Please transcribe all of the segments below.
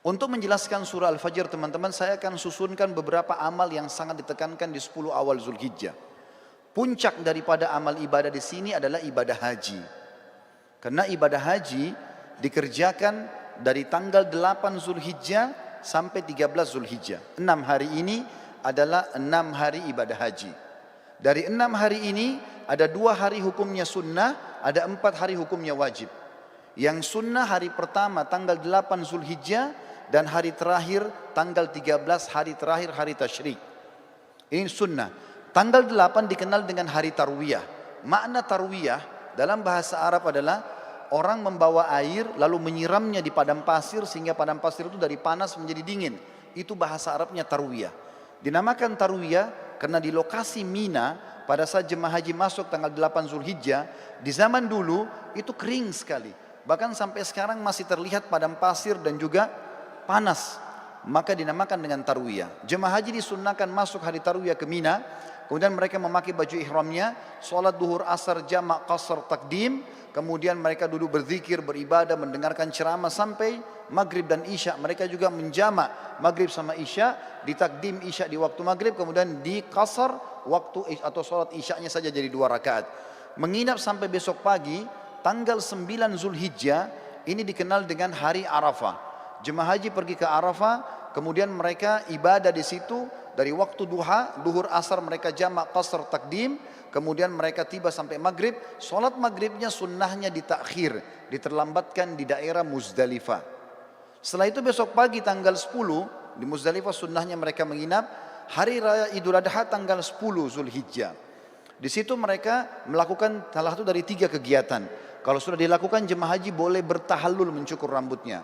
Untuk menjelaskan surah Al-Fajr teman-teman, saya akan susunkan beberapa amal yang sangat ditekankan di 10 awal Zulhijjah. Puncak daripada amal ibadah di sini adalah ibadah haji. Karena ibadah haji dikerjakan dari tanggal 8 Zulhijjah sampai 13 Zulhijjah. 6 hari ini adalah 6 hari ibadah haji. Dari 6 hari ini ada 2 hari hukumnya sunnah, ada 4 hari hukumnya wajib. Yang sunnah hari pertama tanggal 8 Zulhijjah dan hari terakhir tanggal 13 hari terakhir hari tasyrik. Ini sunnah. Tanggal 8 dikenal dengan hari tarwiyah. Makna tarwiyah dalam bahasa Arab adalah orang membawa air lalu menyiramnya di padang pasir sehingga padang pasir itu dari panas menjadi dingin. Itu bahasa Arabnya tarwiyah. Dinamakan tarwiyah karena di lokasi Mina pada saat jemaah haji masuk tanggal 8 Zulhijjah, di zaman dulu itu kering sekali. Bahkan sampai sekarang masih terlihat padang pasir dan juga panas. Maka dinamakan dengan tarwiyah. Jemaah haji disunnahkan masuk hari tarwiyah ke Mina. Kemudian mereka memakai baju ihramnya, sholat duhur asar jamak qasar takdim. Kemudian mereka duduk berzikir, beribadah, mendengarkan ceramah sampai maghrib dan isya. Mereka juga menjamak maghrib sama isya, ditakdim isya di waktu maghrib, kemudian di qasar waktu atau sholat isyanya saja jadi 2 rakaat. Menginap sampai besok pagi, tanggal 9 Zulhijjah, ini dikenal dengan hari Arafah. Jemaah haji pergi ke Arafah, kemudian mereka ibadah di situ dari waktu duha, duhur asar mereka jamak qasar takdim, kemudian mereka tiba sampai maghrib. Solat maghribnya sunnahnya ditakhir, diterlambatkan di daerah Muzdalifah. Setelah itu besok pagi tanggal 10 di Muzdalifah sunnahnya mereka menginap. Hari raya Idul Adha tanggal 10 Zulhijjah. Di situ mereka melakukan salah satu dari 3 kegiatan. Kalau sudah dilakukan, jemaah haji boleh bertahallul mencukur rambutnya.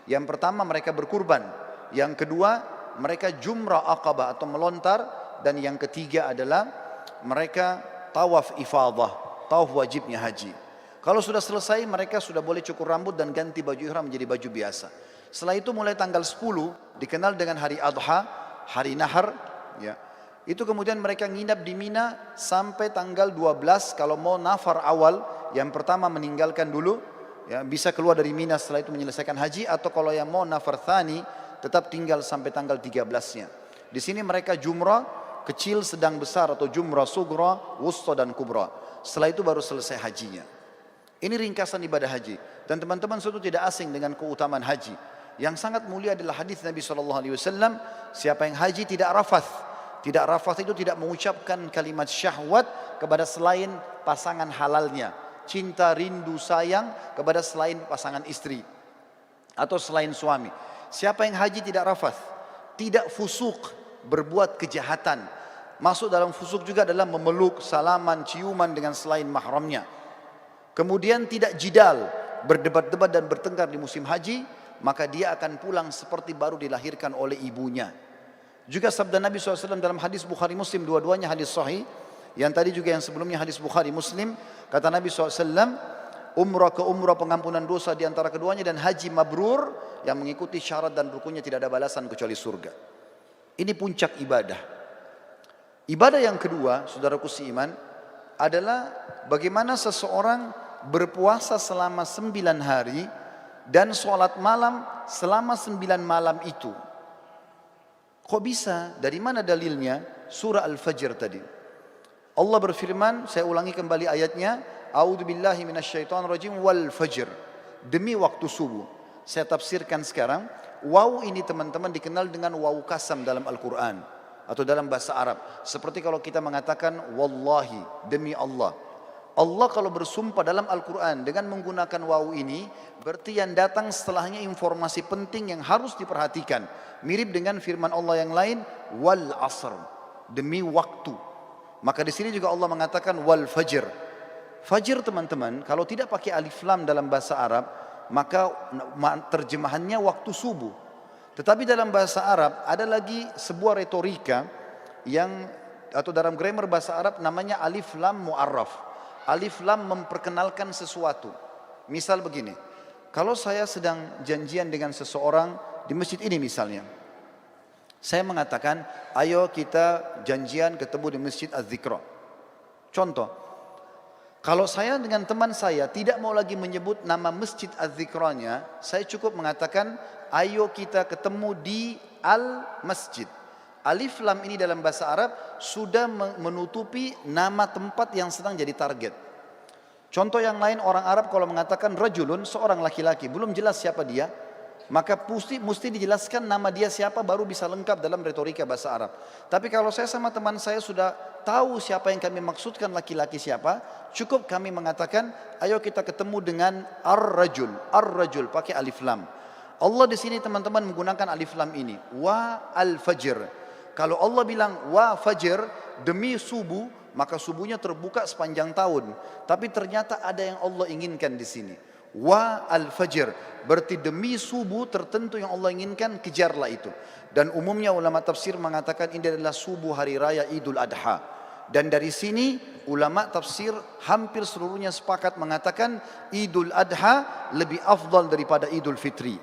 Yang pertama mereka berkurban, yang kedua mereka jumrah aqabah atau melontar, dan yang ketiga adalah mereka tawaf ifadah, tawaf wajibnya haji. Kalau sudah selesai mereka sudah boleh cukur rambut dan ganti baju ihram menjadi baju biasa. Setelah itu mulai tanggal 10 dikenal dengan hari Adha, hari Nahar, ya. Itu kemudian mereka nginap di Mina sampai tanggal 12. Kalau mau nafar awal, yang pertama meninggalkan dulu, ya, bisa keluar dari Mina setelah itu menyelesaikan haji, atau kalau yang mau nafar thani tetap tinggal sampai tanggal 13-nya. Di sini mereka jumrah kecil, sedang, besar, atau jumrah sugra, wusta dan kubra. Setelah itu baru selesai hajinya. Ini ringkasan ibadah haji. Dan teman-teman suatu tidak asing dengan keutamaan haji. Yang sangat mulia adalah hadis Nabi SAW, siapa yang haji tidak rafath. Tidak rafath itu tidak mengucapkan kalimat syahwat kepada selain pasangan halalnya. Cinta, rindu, sayang kepada selain pasangan istri atau selain suami. Siapa yang haji tidak rafath, tidak fusuk, berbuat kejahatan. Masuk dalam fusuk juga adalah memeluk, salaman, ciuman dengan selain mahramnya. Kemudian tidak jidal, berdebat-debat dan bertengkar di musim haji, maka dia akan pulang seperti baru dilahirkan oleh ibunya. Juga sabda Nabi SAW dalam hadis Bukhari Muslim, dua-duanya hadis sahih. Yang tadi juga yang sebelumnya hadis Bukhari Muslim, kata Nabi SAW, umrah ke umrah pengampunan dosa di antara keduanya, dan haji mabrur yang mengikuti syarat dan rukunnya tidak ada balasan kecuali surga. Ini puncak ibadah. Ibadah yang kedua, saudaraku seiman, adalah bagaimana seseorang berpuasa selama 9 hari dan sholat malam selama 9 malam itu. Kok bisa? Dari mana dalilnya? Surah Al-Fajr tadi. Allah berfirman, saya ulangi kembali ayatnya, A'udzubillahi minasyaitonirrajim wal fajr. Demi waktu subuh. Saya tafsirkan sekarang. Waw ini teman-teman dikenal dengan waw kasam dalam Al-Quran atau dalam bahasa Arab. Seperti kalau kita mengatakan wallahi, demi Allah. Allah kalau bersumpah dalam Al-Quran dengan menggunakan waw ini, berarti yang datang setelahnya informasi penting yang harus diperhatikan. Mirip dengan firman Allah yang lain, wal asr, demi waktu. Maka di sini juga Allah mengatakan wal fajr. Fajr teman-teman, kalau tidak pakai alif lam dalam bahasa Arab, maka terjemahannya waktu subuh. Tetapi dalam bahasa Arab ada lagi sebuah retorika yang, atau dalam grammar bahasa Arab namanya alif lam mu'arraf. Alif lam memperkenalkan sesuatu. Misal begini, kalau saya sedang janjian dengan seseorang di masjid ini misalnya, saya mengatakan, ayo kita janjian ketemu di masjid Az-Zikra. Contoh, Kalau saya dengan teman saya tidak mau lagi menyebut nama masjid Az-Zikranya, saya cukup mengatakan, ayo kita ketemu di Al-Masjid. Alif lam ini dalam bahasa Arab sudah menutupi nama tempat yang sedang jadi target. Contoh yang lain, orang Arab kalau mengatakan rajulun, seorang laki-laki, belum jelas siapa dia, maka mesti dijelaskan nama dia siapa baru bisa lengkap dalam retorika bahasa Arab. Tapi kalau saya sama teman saya sudah tahu siapa yang kami maksudkan laki-laki siapa, cukup kami mengatakan, ayo kita ketemu dengan ar-rajul. Ar-rajul pakai alif lam. Allah di sini teman-teman menggunakan alif lam ini. Wa al-fajr. Kalau Allah bilang wa fajr, demi subuh, maka subuhnya terbuka sepanjang tahun. Tapi ternyata ada yang Allah inginkan di sini. Wa al-fajr, berarti demi subuh tertentu yang Allah inginkan, kejarlah itu. Dan umumnya ulama tafsir mengatakan ini adalah subuh hari raya Idul Adha. Dan dari sini ulama tafsir hampir seluruhnya sepakat mengatakan Idul Adha lebih afdal daripada Idul Fitri.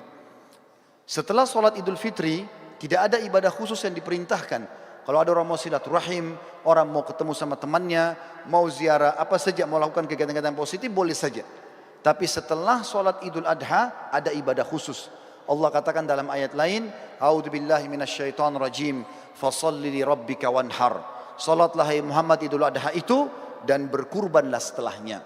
Setelah sholat Idul Fitri tidak ada ibadah khusus yang diperintahkan. Kalau ada orang mau silaturahim, orang mau ketemu sama temannya, mau ziarah, apa saja, mau lakukan kegiatan-kegiatan positif, boleh saja. Tapi setelah sholat Idul Adha ada ibadah khusus. Allah katakan dalam ayat lain, A'udzubillahi minasyaitonirrajim, fasholli li rabbika wanhar. Salatlah hai Muhammad Idul Adha itu dan berkurbanlah setelahnya.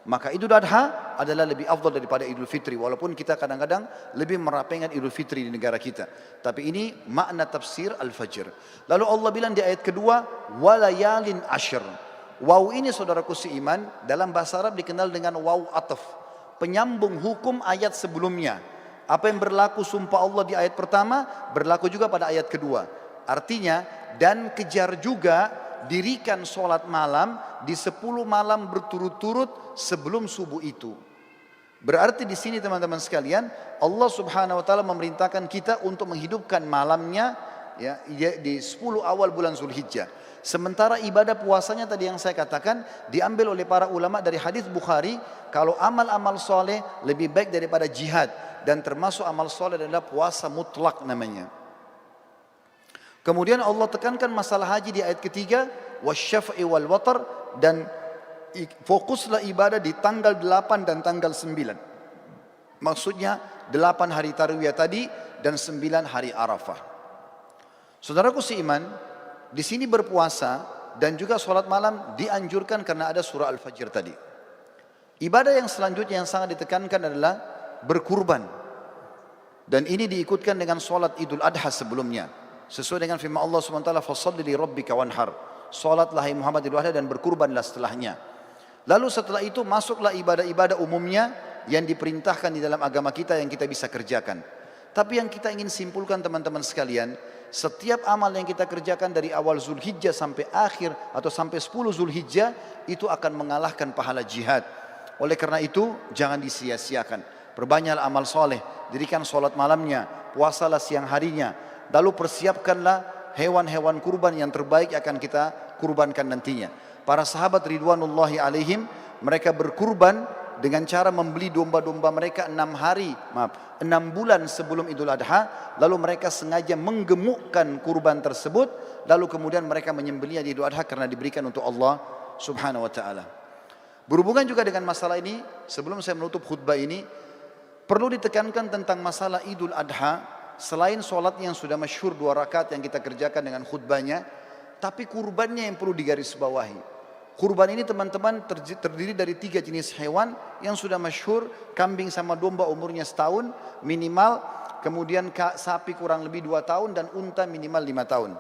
Maka Idul Adha adalah lebih afdal daripada Idul Fitri, walaupun kita kadang-kadang lebih merapengan Idul Fitri di negara kita. Tapi ini makna tafsir Al-Fajr. Lalu Allah bilang di ayat kedua, walayalin ashr. Waw ini saudaraku seiman dalam bahasa Arab dikenal dengan waw ataf, penyambung hukum ayat sebelumnya. Apa yang berlaku sumpah Allah di ayat pertama berlaku juga pada ayat kedua. Artinya, dan kejar juga dirikan sholat malam di 10 malam berturut-turut sebelum subuh itu. Berarti di sini teman-teman sekalian, Allah Subhanahu wa taala memerintahkan kita untuk menghidupkan malamnya ya di 10 awal bulan Zulhijjah. Sementara ibadah puasanya tadi yang saya katakan diambil oleh para ulama dari hadis Bukhari, kalau amal-amal soleh lebih baik daripada jihad, dan termasuk amal soleh adalah puasa mutlak namanya. Kemudian Allah tekankan masalah haji di ayat ketiga, wasyaf'i wal watar, dan fokuslah ibadah di tanggal 8 dan tanggal 9. Maksudnya 8 hari tarwiyah tadi dan 9 hari Arafah. Saudaraku seiman, di sini berpuasa dan juga sholat malam dianjurkan karena ada surah Al-Fajr tadi. Ibadah yang selanjutnya yang sangat ditekankan adalah berkurban. Dan ini diikutkan dengan sholat Idul Adha sebelumnya. Sesuai dengan firman Allah SWT, fasholli li rabbika wanhar. Sholatlah hai Muhammad Idul Adha dan berkurbanlah setelahnya. Lalu setelah itu masuklah ibadah-ibadah umumnya yang diperintahkan di dalam agama kita yang kita bisa kerjakan. Tapi yang kita ingin simpulkan teman-teman sekalian, setiap amal yang kita kerjakan dari awal Zulhijjah sampai akhir atau sampai 10 Zulhijjah itu akan mengalahkan pahala jihad. Oleh karena itu jangan disia-siakan. Perbanyaklah amal soleh, dirikan sholat malamnya, puasalah siang harinya. Lalu persiapkanlah hewan-hewan kurban yang terbaik akan kita kurbankan nantinya. Para sahabat ridwanullahi alaihim, mereka berkurban dengan cara membeli domba-domba mereka 6 bulan sebelum Idul Adha. Lalu mereka sengaja menggemukkan kurban tersebut, lalu kemudian mereka menyembelihnya di Idul Adha karena diberikan untuk Allah Subhanahu wa taala. Berhubungan juga dengan masalah ini, sebelum saya menutup khutbah ini, perlu ditekankan tentang masalah Idul Adha. Selain sholat yang sudah masyhur 2 rakaat yang kita kerjakan dengan khutbahnya, tapi kurbannya yang perlu digarisbawahi. Kurban ini teman-teman terdiri dari 3 jenis hewan yang sudah masyhur, kambing sama domba umurnya setahun minimal, kemudian sapi kurang lebih 2 tahun dan unta minimal 5 tahun.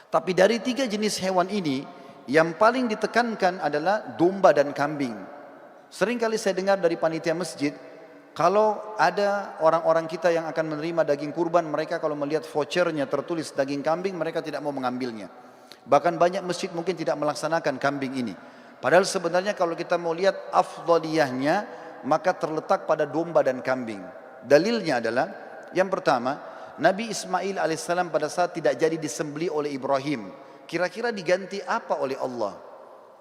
Tapi dari 3 jenis hewan ini yang paling ditekankan adalah domba dan kambing. Sering kali saya dengar dari panitia masjid, kalau ada orang-orang kita yang akan menerima daging kurban, mereka kalau melihat vouchernya tertulis daging kambing, mereka tidak mau mengambilnya. Bahkan banyak masjid mungkin tidak melaksanakan kambing ini. Padahal sebenarnya kalau kita mau lihat afdaliyahnya, maka terletak pada domba dan kambing. Dalilnya adalah, yang pertama, Nabi Ismail alaihissalam pada saat tidak jadi disembelih oleh Ibrahim, kira-kira diganti apa oleh Allah?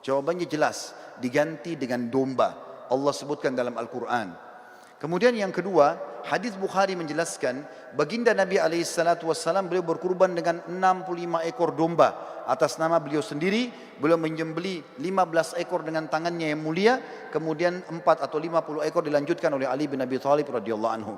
Jawabannya jelas, diganti dengan domba. Allah sebutkan dalam Al-Quran. Kemudian yang kedua, hadis Bukhari menjelaskan baginda Nabi SAW beliau berkurban dengan 65 ekor domba atas nama beliau sendiri. Beliau menyembelih 15 ekor dengan tangannya yang mulia, kemudian 4 atau 50 ekor dilanjutkan oleh Ali bin Abi Thalib radhiyallahu anhu.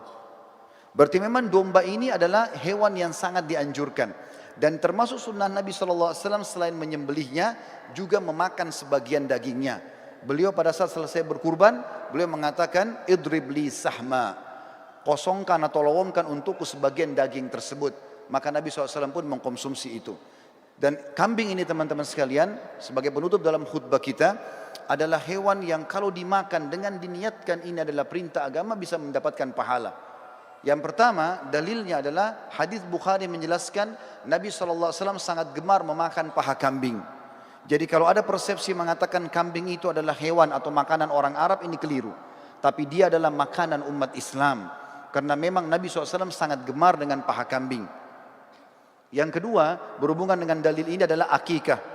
Berarti memang domba ini adalah hewan yang sangat dianjurkan, dan termasuk sunnah Nabi SAW selain menyembelihnya juga memakan sebagian dagingnya. Beliau pada saat selesai berkurban, beliau mengatakan, idrib li sahma, kosongkan atau lowongkan untukku sebagian daging tersebut. Maka Nabi SAW pun mengkonsumsi itu. Dan kambing ini teman-teman sekalian, sebagai penutup dalam khutbah kita, adalah hewan yang kalau dimakan dengan diniatkan ini adalah perintah agama bisa mendapatkan pahala. Yang pertama, dalilnya adalah hadis Bukhari menjelaskan Nabi SAW sangat gemar memakan paha kambing. Jadi kalau ada persepsi mengatakan kambing itu adalah hewan atau makanan orang Arab, ini keliru. Tapi dia adalah makanan umat Islam. Karena memang Nabi SAW sangat gemar dengan paha kambing. Yang kedua, berhubungan dengan dalil ini adalah akikah.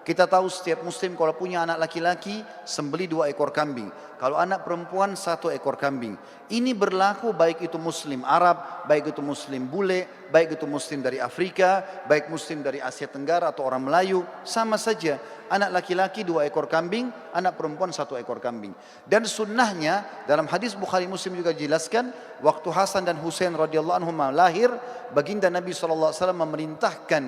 Kita tahu setiap muslim kalau punya anak laki-laki, sembelih 2 ekor kambing. Kalau anak perempuan 1 ekor kambing. Ini berlaku baik itu muslim Arab, baik itu muslim bule, baik itu muslim dari Afrika, baik muslim dari Asia Tenggara atau orang Melayu. Sama saja, anak laki-laki 2 ekor kambing, anak perempuan 1 ekor kambing. Dan sunnahnya dalam hadis Bukhari Muslim juga dijelaskan, waktu Hasan dan Husain radhiyallahu anhum lahir, baginda Nabi SAW memerintahkan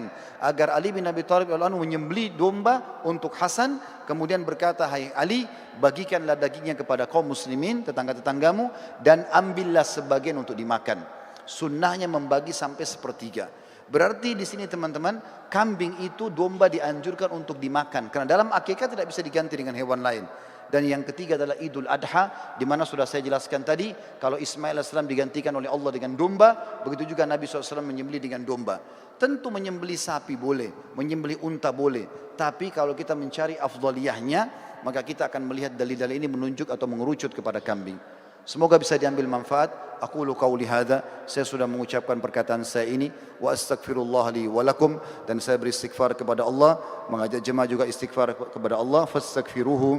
agar Ali bin Abi Thalib radhiyallahu anhu menyembelih domba untuk Hasan, kemudian berkata, hai Ali, bagikanlah dagingnya kepada kaum muslimin, tetangga-tetanggamu, dan ambillah sebagian untuk dimakan. Sunnahnya membagi sampai 1/3. Berarti di sini teman-teman, kambing itu domba dianjurkan untuk dimakan, karena dalam akikah tidak bisa diganti dengan hewan lain. Dan yang ketiga adalah Idul Adha, di mana sudah saya jelaskan tadi, kalau Ismail AS digantikan oleh Allah dengan domba, begitu juga Nabi SAW menyembelih dengan domba. Tentu menyembelih sapi boleh, menyembelih unta boleh, tapi kalau kita mencari afdaliyahnya, maka kita akan melihat dalil-dalil ini menunjuk atau mengerucut kepada kambing. Semoga bisa diambil manfaat. Aqulu qauli hadza, saya sudah mengucapkan perkataan saya ini, wa astaghfirullah li wa lakum, dan saya beristighfar kepada Allah, mengajak jemaah juga istighfar kepada Allah, fastaghfiruhu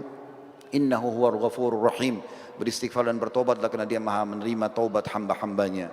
innahu huwal ghafurur rahim. Beristighfar dan bertobatlah karena dia Maha menerima taubat hamba-hambanya.